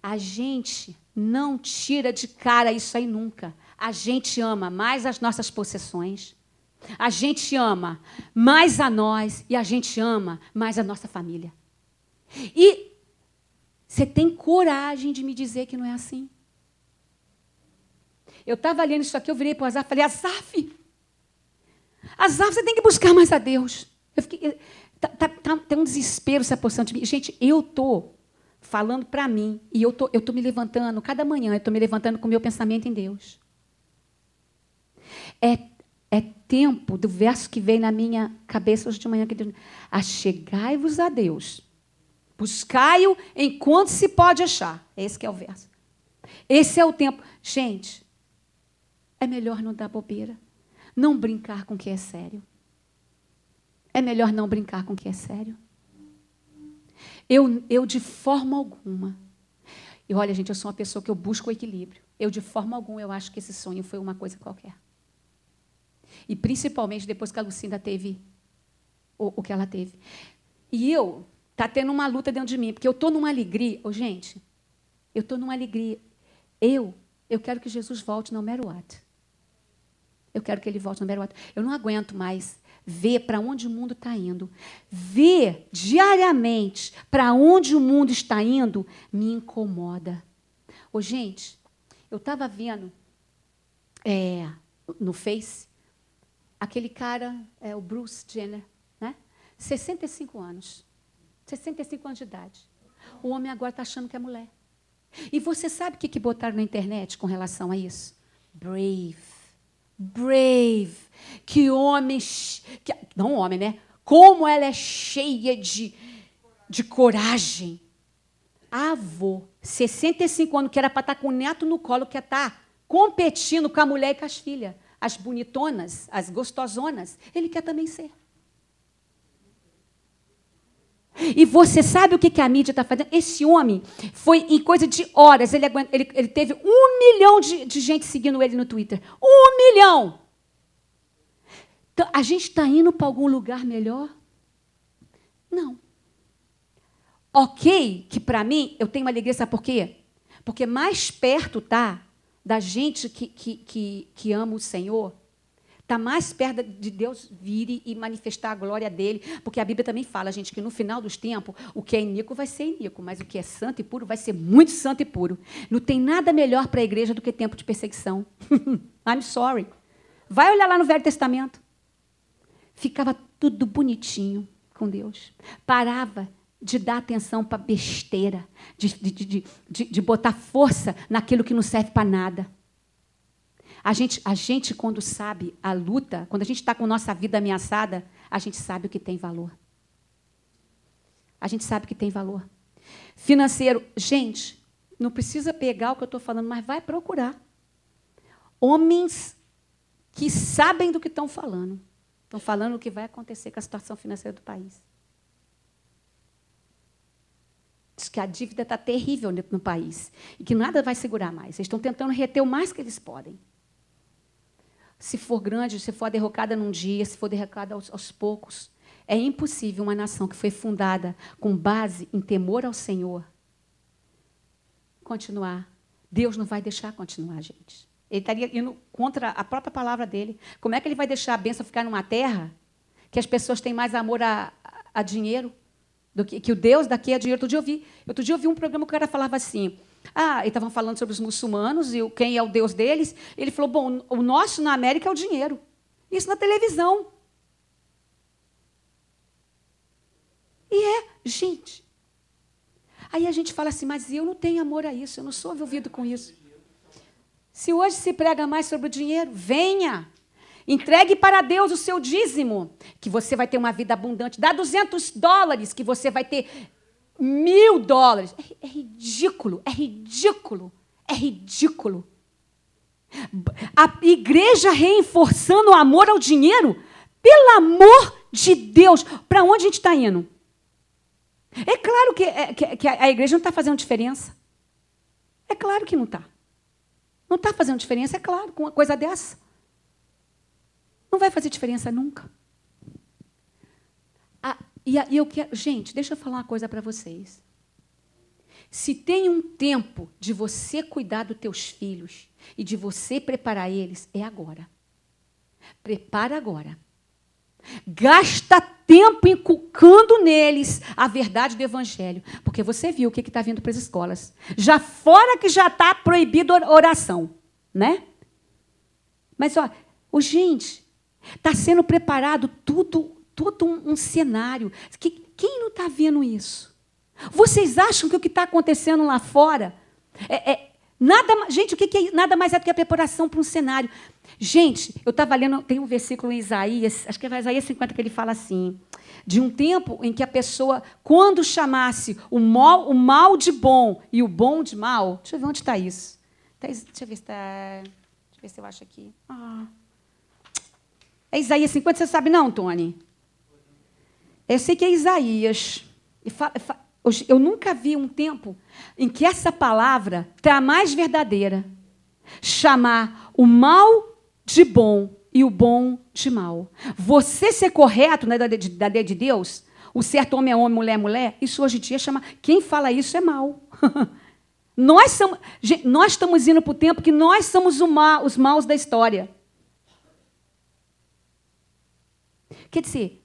A gente não tira de cara isso aí nunca. A gente ama mais as nossas possessões, a gente ama mais a nós e a gente ama mais a nossa família. E você tem coragem de me dizer que não é assim? Eu estava lendo isso aqui, eu virei para o Azaf e falei, Azaf, você tem que buscar mais a Deus. Eu fiquei, tem um desespero se apossando de mim. Gente, eu estou falando para mim, e eu tô me levantando, cada manhã eu estou me levantando com o meu pensamento em Deus. É tempo do verso que veio na minha cabeça hoje de manhã, que Deus, achegai-vos a Deus, buscai-o enquanto se pode achar. Esse que é o verso. Esse é o tempo. Gente, é melhor não dar bobeira. Não brincar com o que é sério. É melhor não brincar com o que é sério. Eu de forma alguma... E olha, gente, eu sou uma pessoa que eu busco o equilíbrio. Eu, de forma alguma, eu acho que esse sonho foi uma coisa qualquer. E, principalmente, depois que a Lucinda teve o que ela teve. E está tendo uma luta dentro de mim, porque eu estou numa alegria. Gente, eu estou numa alegria. Eu quero que Jesus volte no matter what. Eu quero que ele volte no matter what. Eu não aguento mais ver para onde o mundo está indo. Ver diariamente para onde o mundo está indo me incomoda. Gente, eu estava vendo no Face aquele cara, o Bruce Jenner, né? 65 anos. 65 anos de idade. O homem agora está achando que é mulher. E você sabe o que botaram na internet com relação a isso? Brave. Que homem... não homem, né? Como ela é cheia de coragem. Avô, 65 anos, que era para estar com o neto no colo, que está competindo com a mulher e com as filhas. As bonitonas, as gostosonas. Ele quer também ser. E você sabe o que a mídia está fazendo? Esse homem foi, em coisa de horas, ele teve 1 milhão de gente seguindo ele no Twitter. 1 milhão! Então, a gente está indo para algum lugar melhor? Não. Ok, que para mim, eu tenho uma alegria, sabe por quê? Porque mais perto está da gente que ama o Senhor, está mais perto de Deus vir e manifestar a glória dele, porque a Bíblia também fala, gente, que no final dos tempos, o que é iníquo vai ser iníquo, mas o que é santo e puro vai ser muito santo e puro. Não tem nada melhor para a igreja do que tempo de perseguição. I'm sorry. Vai olhar lá no Velho Testamento. Ficava tudo bonitinho com Deus. Parava de dar atenção para besteira, de botar força naquilo que não serve para nada. A gente, quando sabe a luta, quando a gente está com nossa vida ameaçada, a gente sabe o que tem valor. A gente sabe o que tem valor. Financeiro, gente, não precisa pegar o que eu estou falando, mas vai procurar. Homens que sabem do que estão falando. Estão falando o que vai acontecer com a situação financeira do país. Diz que a dívida está terrível no país e que nada vai segurar mais. Eles estão tentando reter o mais que eles podem. Se for grande, se for derrocada num dia, se for derrocada aos poucos, É impossível uma nação que foi fundada com base em temor ao Senhor continuar. Deus não vai deixar continuar, gente. Ele estaria indo contra a própria palavra dele. Como é que ele vai deixar a bênção ficar numa terra que as pessoas têm mais amor a dinheiro do que o Deus daqui é dinheiro? Outro dia eu vi um programa que o cara falava assim, eles estavam falando sobre os muçulmanos e quem é o Deus deles. Ele falou, bom, o nosso na América é o dinheiro. Isso na televisão. E gente. Aí a gente fala assim, mas eu não tenho amor a isso, eu não sou envolvido com isso. Se hoje se prega mais sobre o dinheiro, venha. Entregue para Deus o seu dízimo, que você vai ter uma vida abundante. Dá $200, que você vai ter $1.000. É ridículo, é ridículo, é ridículo. A igreja reforçando o amor ao dinheiro, pelo amor de Deus, para onde a gente está indo? É claro que a igreja não está fazendo diferença. É claro que não está. Não está fazendo diferença, é claro, com uma coisa dessa. Não vai fazer diferença nunca. E eu quero... Gente, deixa eu falar uma coisa para vocês. Se tem um tempo de você cuidar dos teus filhos e de você preparar eles, é agora. Prepara agora. Gasta tempo inculcando neles a verdade do Evangelho. Porque você viu o que está vindo para as escolas. Já fora que já está proibido oração. Né? Mas, gente, está sendo preparado todo um cenário. Quem não está vendo isso? Vocês acham que o que está acontecendo lá fora gente, o que é nada mais é do que a preparação para um cenário? Gente, eu estava lendo, tem um versículo em Isaías, acho que é Isaías 50, que ele fala assim, de um tempo em que a pessoa, quando chamasse o mal de bom e o bom de mal, deixa eu ver onde está isso. Deixa eu ver se eu acho aqui. É Isaías 50, você sabe não, Tony? Eu sei que é Isaías. Eu nunca vi um tempo em que essa palavra está mais verdadeira. Chamar o mal de bom e o bom de mal. Você ser correto na ideia de Deus, o certo homem é homem, mulher é mulher, isso hoje em dia chama... Quem fala isso é mal. Nós estamos indo para o tempo que nós somos os maus da história. Quer dizer,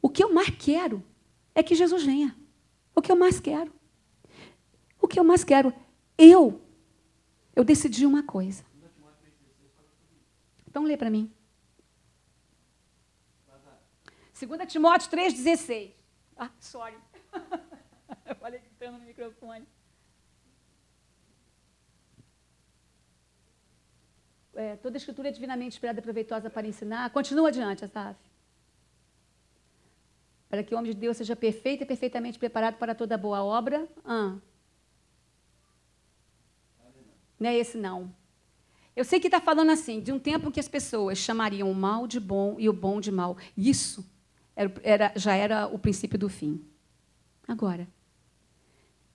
o que eu mais quero é que Jesus venha. O que eu mais quero? O que eu mais quero? Eu decidi uma coisa. Então, lê para mim. 2 Timóteo 3,16. Sorry. Eu falei gritando no microfone. Toda a escritura é divinamente inspirada e proveitosa para ensinar. Continua adiante, Asaf. Para que o homem de Deus seja perfeito e perfeitamente preparado para toda boa obra. Não é esse, não. Eu sei que está falando assim, de um tempo em que as pessoas chamariam o mal de bom e o bom de mal. Isso já era o princípio do fim. Agora,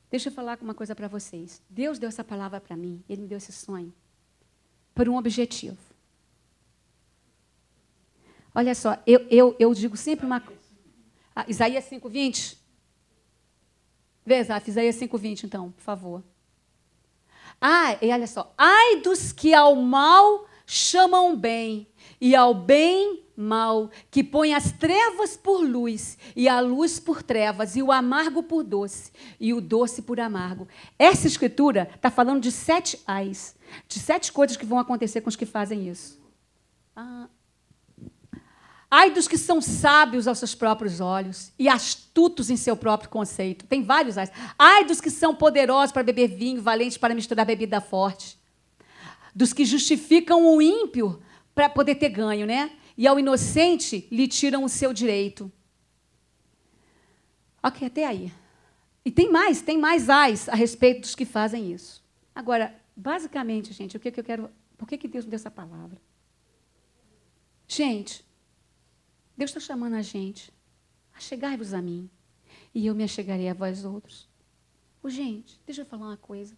deixa eu falar uma coisa para vocês. Deus deu essa palavra para mim, Ele me deu esse sonho, por um objetivo. Olha só, eu digo sempre uma coisa. Isaías 5:20. Vê, Zaf, Isaías 5:20, então, por favor. E olha só. Ai dos que ao mal chamam bem, e ao bem mal, que põe as trevas por luz, e a luz por trevas, e o amargo por doce, e o doce por amargo. Essa escritura está falando de 7 ais, de 7 coisas que vão acontecer com os que fazem isso. Ai dos que são sábios aos seus próprios olhos e astutos em seu próprio conceito. Tem vários ais. Ai dos que são poderosos para beber vinho, valentes para misturar bebida forte. Dos que justificam o ímpio para poder ter ganho, né? E ao inocente lhe tiram o seu direito. Ok, até aí. E tem mais ais a respeito dos que fazem isso. Agora, basicamente, gente, o que eu quero... Por que Deus me deu essa palavra? Gente... Deus está chamando a gente. Achegai-vos a mim, e eu me achegarei a vós outros. Gente, deixa eu falar uma coisa.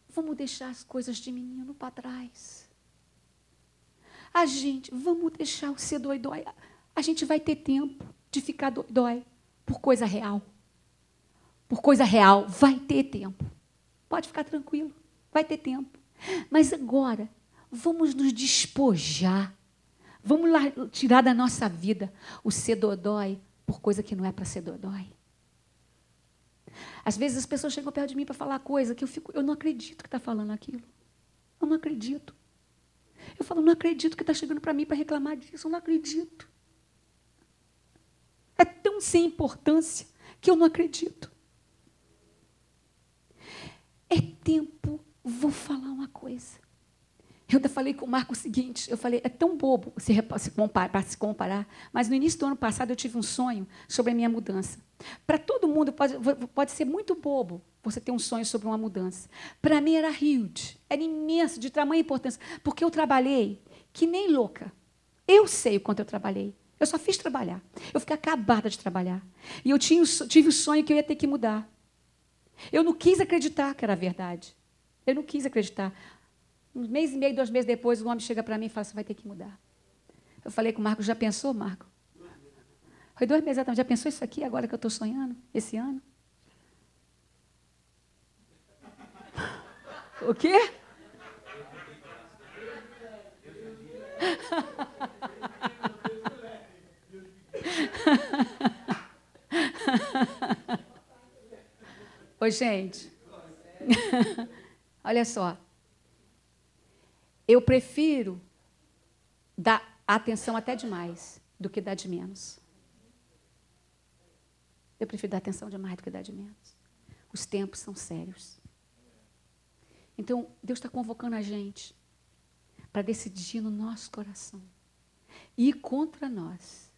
Vamos deixar as coisas de menino para trás. Gente, vamos deixar o ser doidói. a gente vai ter tempo de ficar dói por coisa real. Por coisa real, vai ter tempo. Pode ficar tranquilo, vai ter tempo. Mas agora, vamos nos despojar. Vamos lá tirar da nossa vida o ser dodói por coisa que não é para ser dodói. Às vezes as pessoas chegam perto de mim para falar coisa que eu não acredito que está falando aquilo. Eu não acredito. Eu falo, não acredito que está chegando para mim para reclamar disso. Eu não acredito. É tão sem importância que eu não acredito. É tempo, vou falar uma coisa. Eu ainda falei com o Marco o seguinte, eu falei, é tão bobo para se comparar, mas no início do ano passado eu tive um sonho sobre a minha mudança. Para todo mundo pode ser muito bobo você ter um sonho sobre uma mudança. Para mim era huge, era imenso, de tamanha importância, porque eu trabalhei que nem louca. Eu sei o quanto eu trabalhei. Eu só fiz trabalhar. Eu fiquei acabada de trabalhar. E eu tive o sonho que eu ia ter que mudar. Eu não quis acreditar que era verdade. Eu não quis acreditar. Um mês e meio, 2 meses depois, o homem chega para mim e fala, você vai ter que mudar. Eu falei com o Marco, já pensou, Marco? Foi 2 meses atrás, já pensou isso aqui, agora que eu estou sonhando, esse ano? O quê? Oi, gente. Olha só. Eu prefiro dar atenção até demais do que dar de menos. Eu prefiro dar atenção demais do que dar de menos. Os tempos são sérios. Então, Deus está convocando a gente para decidir no nosso coração. Ir contra nós.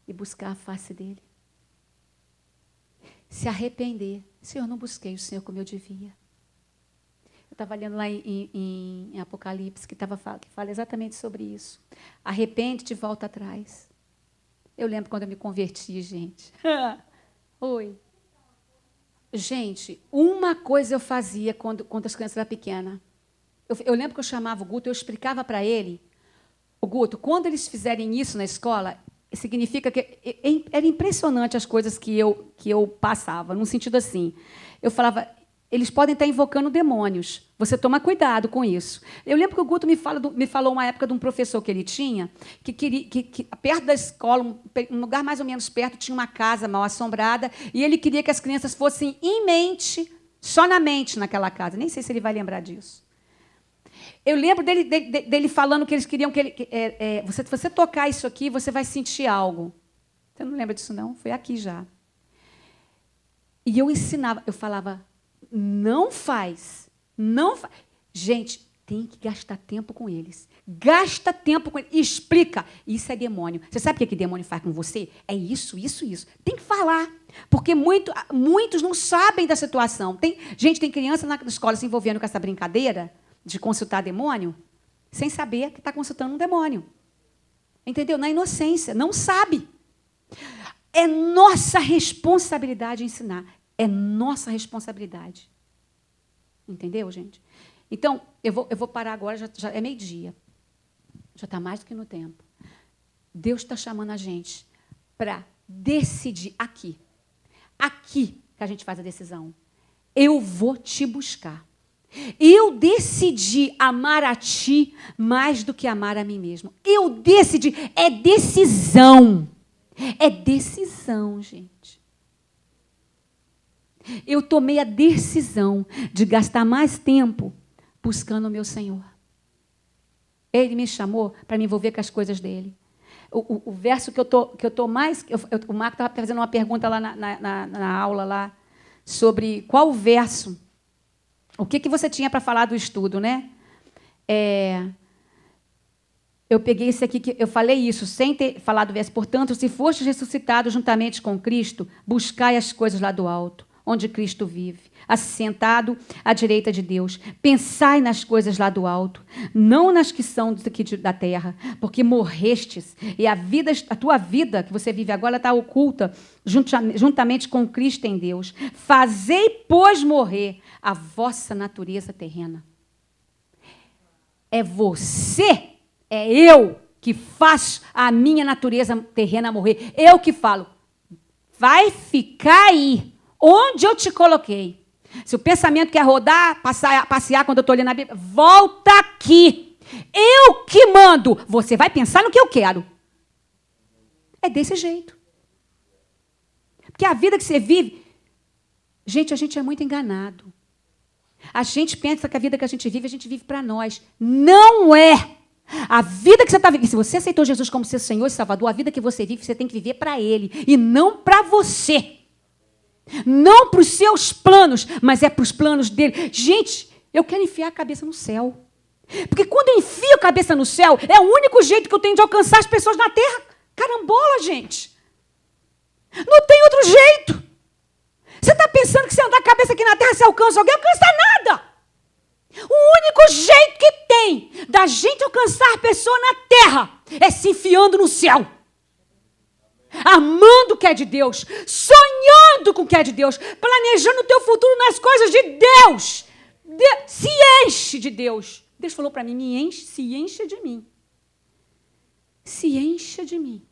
E buscar a face dele. Se arrepender. Senhor, não busquei o Senhor como eu devia. Eu estava lendo lá em Apocalipse, que fala exatamente sobre isso. Arrepende-te e volta atrás. Eu lembro quando eu me converti, gente. Oi. Gente, uma coisa eu fazia quando as crianças eram pequenas. Eu lembro que eu chamava o Guto, eu explicava para ele, o Guto, quando eles fizerem isso na escola, significa que era impressionante as coisas que eu passava, num sentido assim. Eu falava, eles podem estar invocando demônios. Você toma cuidado com isso. Eu lembro que o Guto me falou uma época de um professor que ele tinha, que perto da escola, um lugar mais ou menos perto, tinha uma casa mal assombrada, e ele queria que as crianças fossem em mente, só na mente naquela casa. Nem sei se ele vai lembrar disso. Eu lembro dele falando que eles queriam que você tocar isso aqui, você vai sentir algo. Você não lembra disso, não? Foi aqui já. E eu ensinava, eu falava, não faz. Gente, tem que gastar tempo com eles. Gasta tempo com eles. Explica. Isso é demônio. Você sabe o que demônio faz com você? É isso. Tem que falar. Porque muitos não sabem da situação. Tem criança na escola se envolvendo com essa brincadeira de consultar demônio, sem saber que está consultando um demônio. Entendeu? Na inocência. Não sabe. É nossa responsabilidade ensinar. É nossa responsabilidade. Entendeu, gente? Então, eu vou parar agora, já é meio-dia. Já está mais do que no tempo. Deus está chamando a gente para decidir aqui. Aqui que a gente faz a decisão. Eu vou te buscar. Eu decidi amar a ti mais do que amar a mim mesmo. Eu decidi. É decisão. É decisão, gente. Eu tomei a decisão de gastar mais tempo buscando o meu Senhor. Ele me chamou para me envolver com as coisas dele. O verso que eu tô mais... o Marco estava fazendo uma pergunta lá na aula, lá, sobre qual verso, o que você tinha para falar do estudo, né? Eu peguei esse aqui, eu falei isso, sem ter falado o verso. Portanto, se fostes ressuscitados juntamente com Cristo, buscai as coisas lá do alto, onde Cristo vive, assentado à direita de Deus. Pensai nas coisas lá do alto, não nas que são daqui da terra, porque morrestes, e a tua vida que você vive agora está oculta juntamente com Cristo em Deus. Fazei, pois, morrer a vossa natureza terrena. É você, é eu que faz a minha natureza terrena morrer. Eu que falo. Vai ficar aí, onde eu te coloquei. Se o pensamento quer rodar, passear quando eu estou lendo a Bíblia, volta aqui. Eu que mando. Você vai pensar no que eu quero. É desse jeito. Porque a vida que você vive... Gente, a gente é muito enganado. A gente pensa que a vida que a gente vive para nós. Não é. A vida que você está vivendo... Se você aceitou Jesus como seu Senhor e Salvador, a vida que você vive, você tem que viver para Ele. E não para você. Não para os seus planos, mas é para os planos dele. Gente, eu quero enfiar a cabeça no céu. Porque quando eu enfio a cabeça no céu, é o único jeito que eu tenho de alcançar as pessoas na terra. Carambola, gente. Não tem outro jeito. Você está pensando que se andar a cabeça aqui na terra, você alcança alguém? Alcança nada. O único jeito que tem da gente alcançar a pessoa na terra é se enfiando no céu. Amando o que é de Deus, sonhando com o que é de Deus, planejando o teu futuro nas coisas de Deus. Se enche de Deus. Deus falou para mim, se encha de mim. Se encha de mim.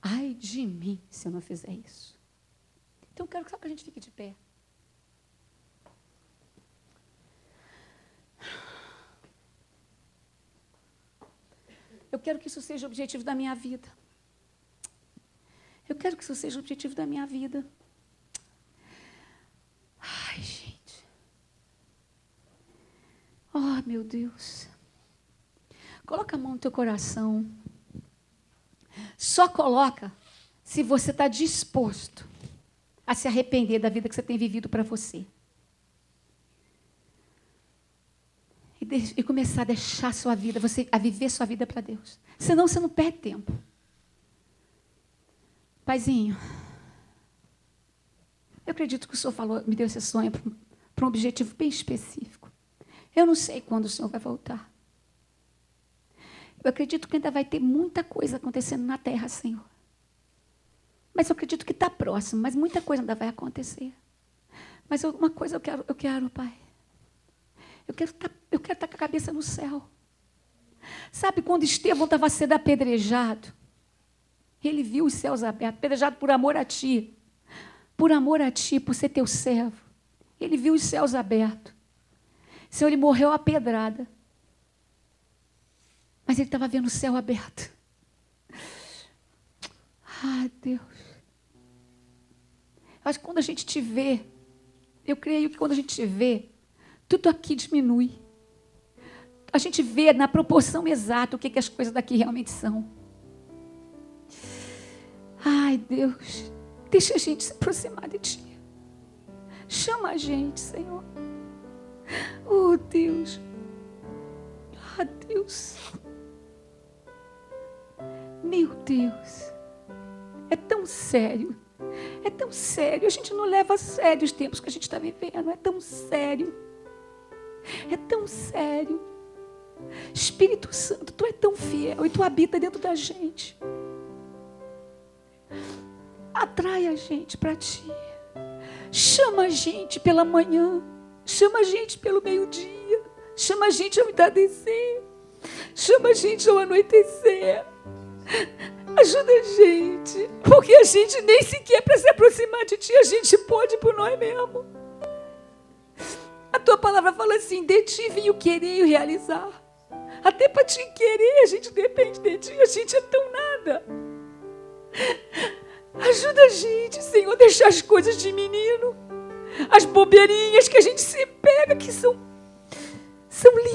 Ai de mim se eu não fizer isso. Então eu quero só que a gente fique de pé. Eu quero que isso seja o objetivo da minha vida. Eu quero que isso seja o objetivo da minha vida. Ai, gente. Oh, meu Deus. Coloca a mão no teu coração. Só coloca se você está disposto a se arrepender da vida que você tem vivido para você. E começar a deixar a sua vida, a viver sua vida para Deus. Senão você não perde tempo. Paizinho, eu acredito que o Senhor me deu esse sonho para um objetivo bem específico. Eu não sei quando o Senhor vai voltar. Eu acredito que ainda vai ter muita coisa acontecendo na terra, Senhor. Mas eu acredito que está próximo, mas muita coisa ainda vai acontecer. Mas uma coisa eu quero, Pai. Eu quero estar com a cabeça no céu. Sabe quando Estevão estava sendo apedrejado? Ele viu os céus abertos, apedrejado por amor a ti. Por amor a ti, por ser teu servo. Ele viu os céus abertos. Senhor, ele morreu a pedrada. Mas ele estava vendo o céu aberto. Ah, Deus. Eu acho que quando a gente te vê, eu creio que quando a gente te vê, tudo aqui diminui. A gente vê na proporção exata o que as coisas daqui realmente são. Ai, Deus, deixa a gente se aproximar de Ti. Chama a gente, Senhor. Oh, Deus. Ah, Deus. Meu Deus. É tão sério. É tão sério. A gente não leva a sério os tempos que a gente está vivendo. É tão sério. É tão sério. Espírito Santo, Tu é tão fiel e Tu habita dentro da gente. Atrai a gente para Ti. Chama a gente pela manhã. Chama a gente pelo meio-dia. Chama a gente ao entardecer. Chama a gente ao anoitecer. Ajuda a gente. Porque a gente nem sequer para se aproximar de Ti, a gente pode por nós mesmos. A Tua palavra fala assim, de Ti vim o querer e o realizar. Até para Te querer, a gente depende de Ti. A gente é tão nada. Ajuda a gente, Senhor, a deixar as coisas de menino. As bobeirinhas que a gente se pega, que são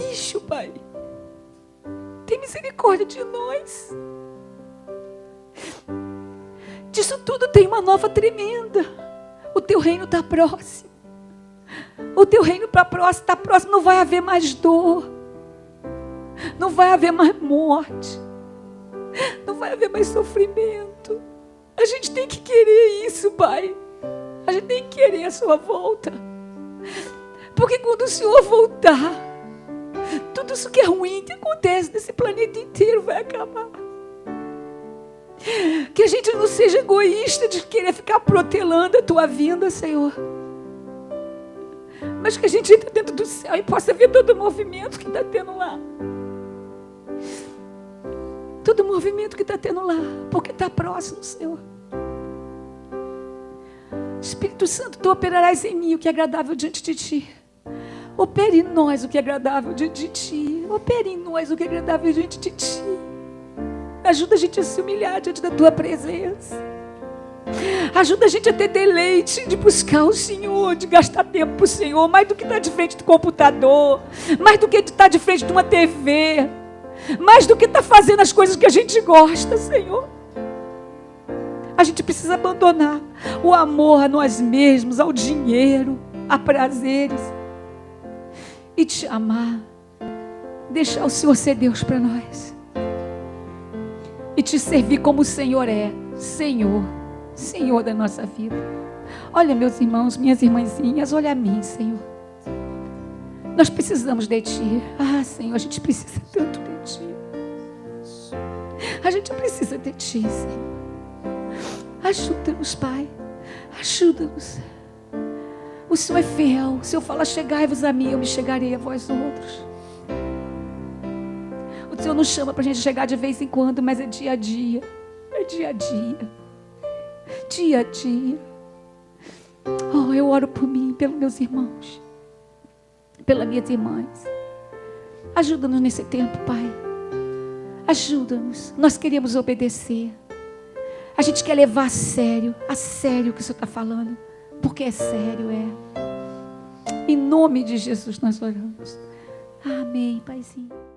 lixo, Pai. Tem misericórdia de nós. Disso tudo tem uma nova tremenda. O Teu reino está próximo. O Teu reino está próximo. Não vai haver mais dor. Não vai haver mais morte. Não vai haver mais sofrimento. A gente tem que querer isso, Pai. A gente tem que querer a Sua volta. Porque quando o Senhor voltar, tudo isso que é ruim que acontece nesse planeta inteiro vai acabar. Que a gente não seja egoísta de querer ficar protelando a Tua vinda, Senhor. Mas que a gente entre dentro do céu e possa ver todo o movimento que está tendo lá. todo movimento que está tendo lá, porque está próximo, Senhor. Espírito Santo, Tu operarás em mim o que é agradável diante de Ti. Opere em nós o que é agradável diante de Ti. Opere em nós o que é agradável diante de Ti. Ajuda a gente a se humilhar diante da Tua presença. Ajuda a gente a ter deleite de buscar o Senhor, de gastar tempo para o Senhor, mais do que estar de frente do computador, mais do que estar de frente de uma TV, mais do que estar fazendo as coisas que a gente gosta, Senhor. A gente precisa abandonar o amor a nós mesmos, ao dinheiro, a prazeres, e Te amar, deixar o Senhor ser Deus para nós, e Te servir como o Senhor é, Senhor da nossa vida. Olha, meus irmãos, minhas irmãzinhas, olha a mim, Senhor. Nós precisamos de Ti. Ah, Senhor, a gente precisa tanto de Ti. A gente precisa de Ti, Senhor. Ajuda-nos, Pai. Ajuda-nos. O Senhor é fiel. O Senhor fala, chegai-vos a mim, eu me chegarei a vós outros. O Senhor não chama para a gente chegar de vez em quando, mas é dia a dia. É dia a dia. Dia a dia. Oh, eu oro por mim, pelos meus irmãos, pelas minhas irmãs. Ajuda-nos nesse tempo, Pai. Ajuda-nos. Nós queremos obedecer. A gente quer levar a sério o que o Senhor está falando, porque é sério, é. Em nome de Jesus nós oramos. Amém, Paizinho.